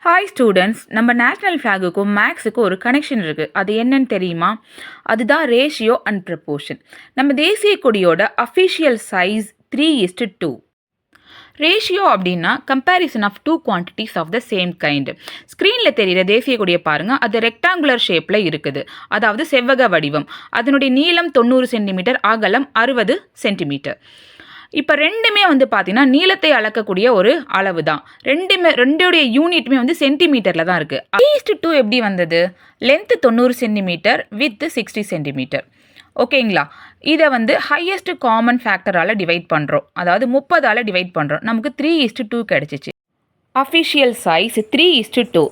Hi students, நம்ம national ஃப்ளாகுக்கும் மேக்ஸுக்கும் ஒரு connection இருக்குது. அது என்னன்னு தெரியுமா? அதுதான் ரேஷியோ அண்ட் ப்ரப்போர்ஷன். நம்ம தேசிய கொடியோட அஃபிஷியல் சைஸ் 3:2. ரேஷியோ அப்படின்னா comparison of two quantities of the same kind. ஸ்க்ரீனில் தெரிகிற தேசிய கொடியை பாருங்கள், அது ரெக்டாங்குலர் ஷேப்பில் இருக்குது, அதாவது செவ்வக வடிவம். அதனுடைய நீளம் 90 சென்டிமீட்டர், அகலம் 60 சென்டிமீட்டர். இப்போ ரெண்டுமே பார்த்தீங்கன்னா நீளத்தை அளக்கக்கூடிய ஒரு அளவு தான். ரெண்டோடைய யூனிட்டுமே சென்டிமீட்டரில் தான் இருக்குது. 3:2 எப்படி வந்தது? Length 90 centimetre, with 60 centimetre. ஓகேங்களா? இதை ஹையஸ்ட் காமன் ஃபேக்டரால் டிவைட் பண்ணுறோம், அதாவது 30ஆல் டிவைட் பண்ணுறோம். நமக்கு 3:2 கிடச்சிச்சு. Official size 3:2.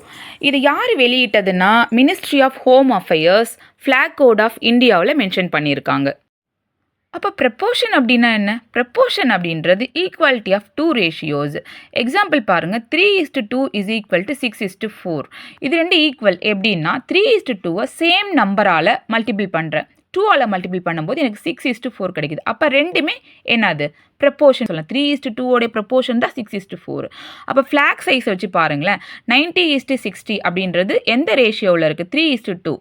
இது யார் வெளியிட்டதுன்னா ministry of home affairs flag code of இந்தியாவில் மென்ஷன் பண்ணியிருக்காங்க. அப்போ ப்ரப்போர்ஷன் அப்படின்னா என்ன? ப்ரப்போர்ஷன் அப்படின்றது equality of two ratios. Example பாருங்கள், 3:2 இஸ் ஈக்குவல் டு 6:4. இது ரெண்டு ஈக்குவல் எப்படின்னா 3:2 சேம் நம்பரால் மல்டிபிள் பண்ணுறேன். 2ஆல் மல்டிபிள் பண்ணும்போது எனக்கு 6:4 கிடைக்குது. அப்போ ரெண்டுமே என்னது? ப்ரப்போர்ஷன் சொல்லலாம். 3:2 ப்ரப்போர்ஷன் தான் 6:4. அப்போ ஃப்ளாக் சைஸ் வச்சு பாருங்களேன், 90:60 அப்படின்றது எந்த ரேஷியோவில் இருக்குது? 3:2.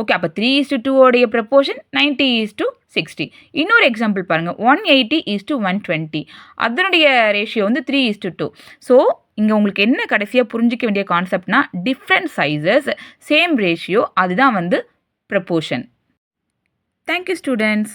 ஓகே, அப்போ 3:2 ப்ரப்போர்ஷன் 90:60. இன்னொரு எக்ஸாம்பிள் பாருங்கள், 180:120. அதனுடைய ரேஷியோ 3:2. ஸோ இங்கே உங்களுக்கு என்ன கடைசியாக புரிஞ்சிக்க வேண்டிய கான்செப்ட்னா, டிஃப்ரெண்ட் சைஸஸ் சேம் ரேஷியோ, அதுதான் ப்ரப்போர்ஷன். Thank you students.